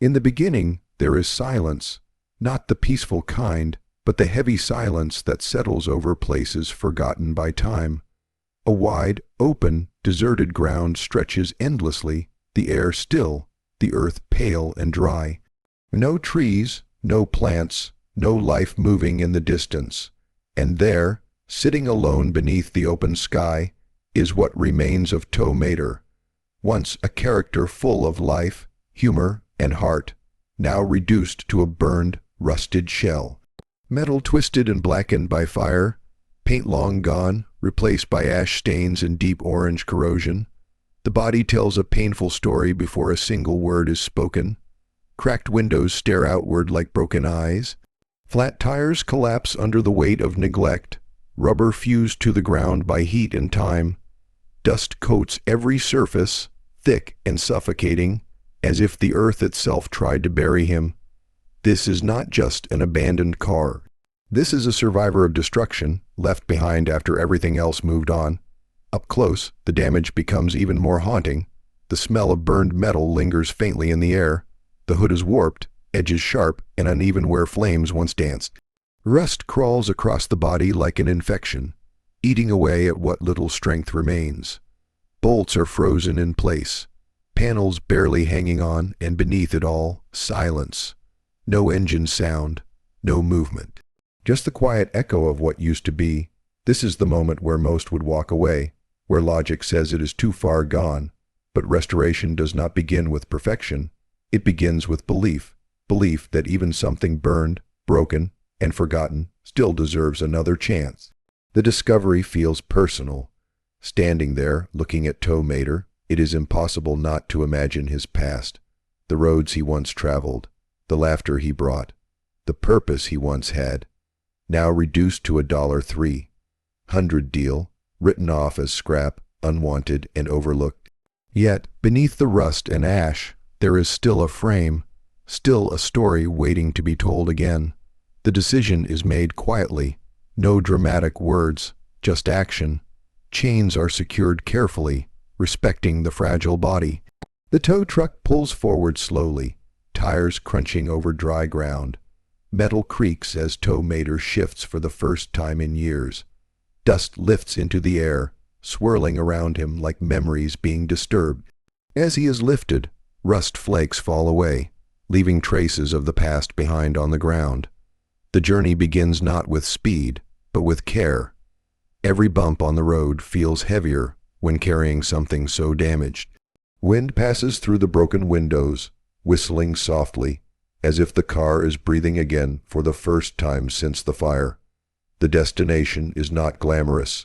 In the beginning, there is silence, not the peaceful kind, but the heavy silence that settles over places forgotten by time. A wide, open, deserted ground stretches endlessly, the air still, the earth pale and dry. No trees, no plants, no life moving in the distance. And there, sitting alone beneath the open sky, is what remains of Tow Mater, once a character full of life, humor, and heart, now reduced to a burned, rusted shell. Metal twisted and blackened by fire, paint long gone, replaced by ash stains and deep orange corrosion. The body tells a painful story before a single word is spoken. Cracked windows stare outward like broken eyes. Flat tires collapse under the weight of neglect, rubber fused to the ground by heat and time. Dust coats every surface, thick and suffocating, as if the earth itself tried to bury him. This is not just an abandoned car. This is a survivor of destruction, left behind after everything else moved on. Up close, the damage becomes even more haunting. The smell of burned metal lingers faintly in the air. The hood is warped, edges sharp and uneven where flames once danced. Rust crawls across the body like an infection, eating away at what little strength remains. Bolts are frozen in place, panels barely hanging on, and beneath it all, silence. No engine sound, no movement. Just the quiet echo of what used to be. This is the moment where most would walk away, where logic says it is too far gone. But restoration does not begin with perfection. It begins with belief that even something burned, broken, and forgotten still deserves another chance. The discovery feels personal. Standing there, looking at Tow Mater, it is impossible not to imagine his past, the roads he once traveled, the laughter he brought, the purpose he once had, now reduced to $300 deal, written off as scrap, unwanted, and overlooked. Yet, beneath the rust and ash, there is still a frame, still a story waiting to be told again. The decision is made quietly, no dramatic words, just action. Chains are secured carefully, respecting the fragile body. The tow truck pulls forward slowly, tires crunching over dry ground. Metal creaks as Tow Mater shifts for the first time in years. Dust lifts into the air, swirling around him like memories being disturbed. As he is lifted, rust flakes fall away, leaving traces of the past behind on the ground. The journey begins not with speed, but with care. Every bump on the road feels heavier when carrying something so damaged. Wind passes through the broken windows, whistling softly, as if the car is breathing again for the first time since the fire. The destination is not glamorous,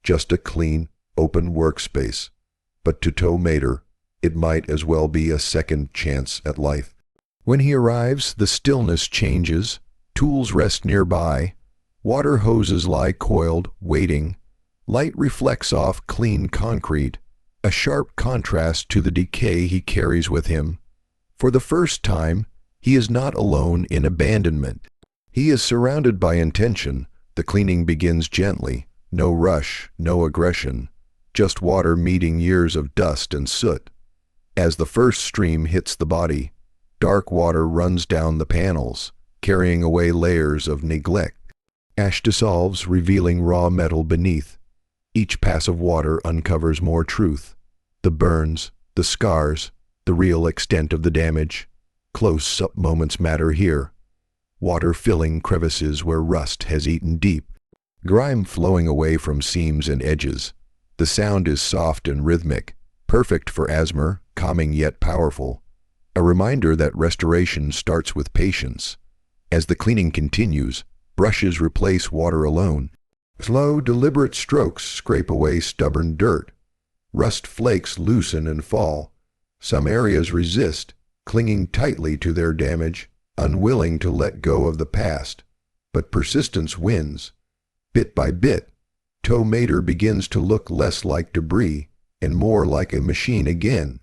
just a clean, open workspace. But to Tow Mater, it might as well be a second chance at life. When he arrives, the stillness changes. Tools rest nearby. Water hoses lie coiled, waiting. Light reflects off clean concrete, a sharp contrast to the decay he carries with him. For the first time, he is not alone in abandonment. He is surrounded by intention. The cleaning begins gently. No rush, no aggression. Just water meeting years of dust and soot. As the first stream hits the body, dark water runs down the panels, carrying away layers of neglect. Ash dissolves, revealing raw metal beneath. Each pass of water uncovers more truth. The burns, the scars, the real extent of the damage. Close-up moments matter here. Water filling crevices where rust has eaten deep. Grime flowing away from seams and edges. The sound is soft and rhythmic, perfect for asthma, calming yet powerful. A reminder that restoration starts with patience. As the cleaning continues, brushes replace water alone. Slow, deliberate strokes scrape away stubborn dirt. Rust flakes loosen and fall. Some areas resist, clinging tightly to their damage, unwilling to let go of the past. But persistence wins. Bit by bit, Tow Mater begins to look less like debris and more like a machine again.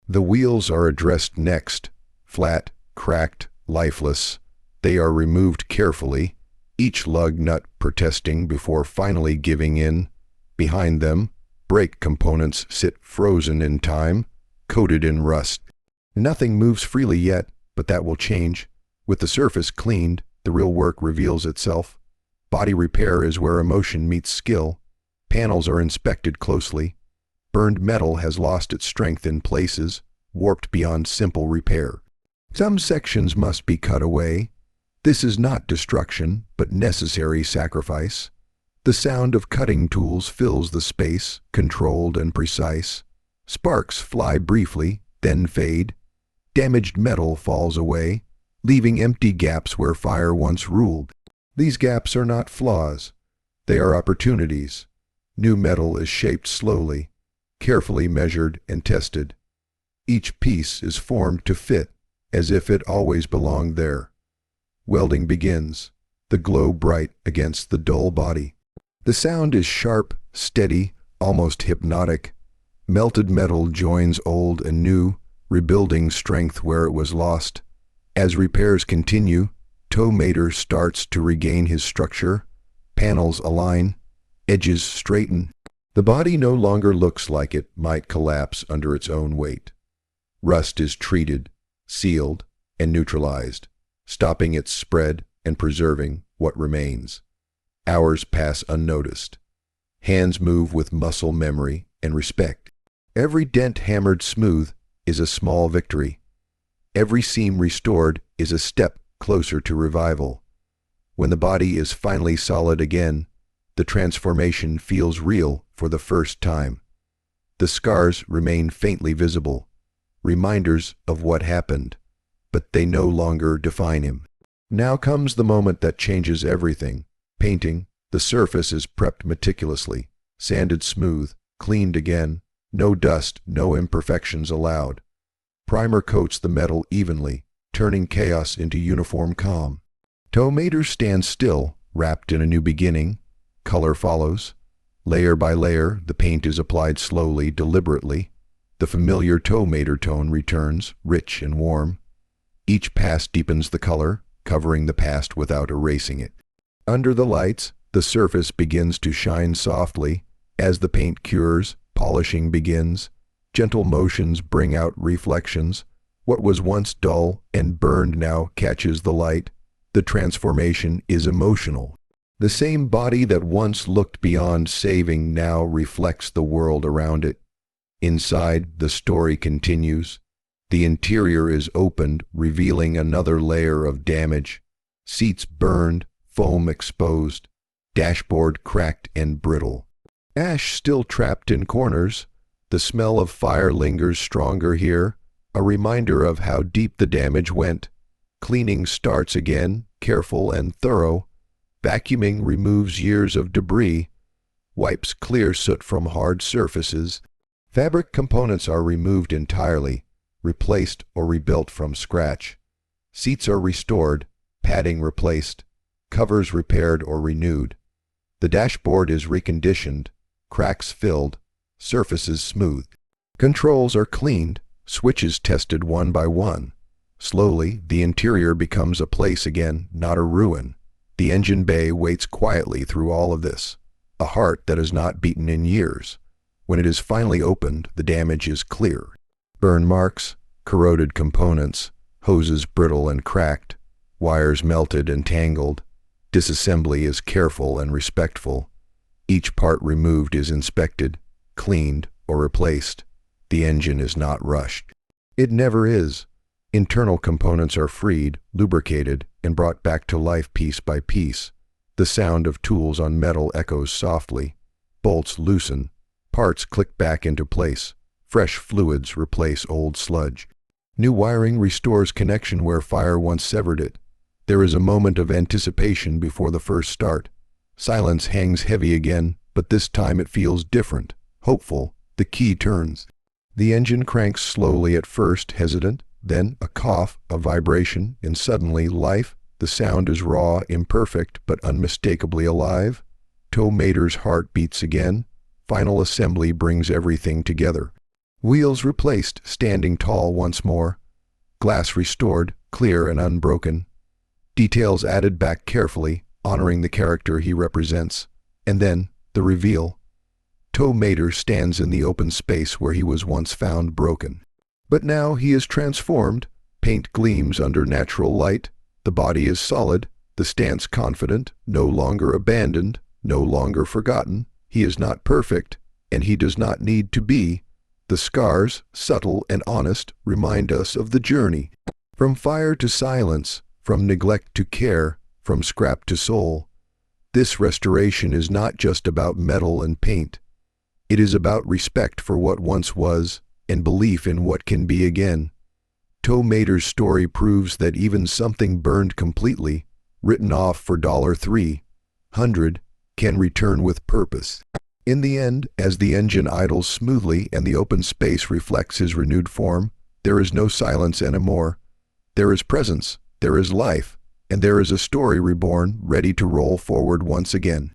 The wheels are addressed next. Flat, cracked, lifeless. They are removed carefully, each lug nut protesting before finally giving in. Behind them, brake components sit frozen in time, coated in rust. Nothing moves freely yet, but that will change. With the surface cleaned, the real work reveals itself. Body repair is where emotion meets skill. Panels are inspected closely. Burned metal has lost its strength in places, warped beyond simple repair. Some sections must be cut away. This is not destruction, but necessary sacrifice. The sound of cutting tools fills the space, controlled and precise. Sparks fly briefly, then fade. Damaged metal falls away, leaving empty gaps where fire once ruled. These gaps are not flaws. They are opportunities. New metal is shaped slowly, carefully measured and tested. Each piece is formed to fit, as if it always belonged there. Welding begins, the glow bright against the dull body. The sound is sharp, steady, almost hypnotic. Melted metal joins old and new, rebuilding strength where it was lost. As repairs continue, Tomater starts to regain his structure. Panels align, edges straighten. The body no longer looks like it might collapse under its own weight. Rust is treated, sealed, and neutralized, stopping its spread and preserving what remains. Hours pass unnoticed. Hands move with muscle memory and respect. Every dent hammered smooth is a small victory. Every seam restored is a step closer to revival. When the body is finally solid again, the transformation feels real for the first time. The scars remain faintly visible, reminders of what happened, but they no longer define him. Now comes the moment that changes everything. Painting, the surface is prepped meticulously, sanded smooth, cleaned again, no dust, no imperfections allowed. Primer coats the metal evenly, turning chaos into uniform calm. Tomater stands still, wrapped in a new beginning. Color follows. Layer by layer, the paint is applied slowly, deliberately. The familiar tomater tone returns, rich and warm. Each pass deepens the color, covering the past without erasing it. Under the lights, the surface begins to shine softly. As the paint cures, polishing begins. Gentle motions bring out reflections. What was once dull and burned now catches the light. The transformation is emotional. The same body that once looked beyond saving now reflects the world around it. Inside, the story continues. The interior is opened, revealing another layer of damage. Seats burned, foam exposed, dashboard cracked and brittle. Ash still trapped in corners. The smell of fire lingers stronger here, a reminder of how deep the damage went. Cleaning starts again, careful and thorough. Vacuuming removes years of debris, wipes clear soot from hard surfaces. Fabric components are removed entirely, replaced or rebuilt from scratch. Seats are restored, padding replaced, covers repaired or renewed. The dashboard is reconditioned, cracks filled, surfaces smoothed. Controls are cleaned, switches tested one by one. Slowly, the interior becomes a place again, not a ruin. The engine bay waits quietly through all of this, a heart that has not beaten in years. When it is finally opened, the damage is clear. Burn marks, corroded components, hoses brittle and cracked, wires melted and tangled. Disassembly is careful and respectful. Each part removed is inspected, cleaned, or replaced. The engine is not rushed. It never is. Internal components are freed, lubricated, and brought back to life piece by piece. The sound of tools on metal echoes softly. Bolts loosen. Parts click back into place. Fresh fluids replace old sludge. New wiring restores connection where fire once severed it. There is a moment of anticipation before the first start. Silence hangs heavy again, but this time it feels different, hopeful. The key turns. The engine cranks slowly at first, hesitant. Then a cough, a vibration, and suddenly life. The sound is raw, imperfect, but unmistakably alive. Tomater's heart beats again. Final assembly brings everything together. Wheels replaced, standing tall once more. Glass restored, clear and unbroken. Details added back carefully, honoring the character he represents. And then, the reveal. Tomater stands in the open space where he was once found broken. But now he is transformed, Paint gleams under natural light. The body is solid, the stance confident, no longer abandoned, no longer forgotten. He is not perfect, and he does not need to be. The scars, subtle and honest, remind us of the journey. From fire to silence, from neglect to care, from scrap to soul. This restoration is not just about metal and paint. It is about respect for what once was and belief in what can be again. Tow Mater's story proves that even something burned completely, written off for $300, can return with purpose. In the end, as the engine idles smoothly and the open space reflects his renewed form, there is no silence anymore. There is presence, there is life, and there is a story reborn, ready to roll forward once again.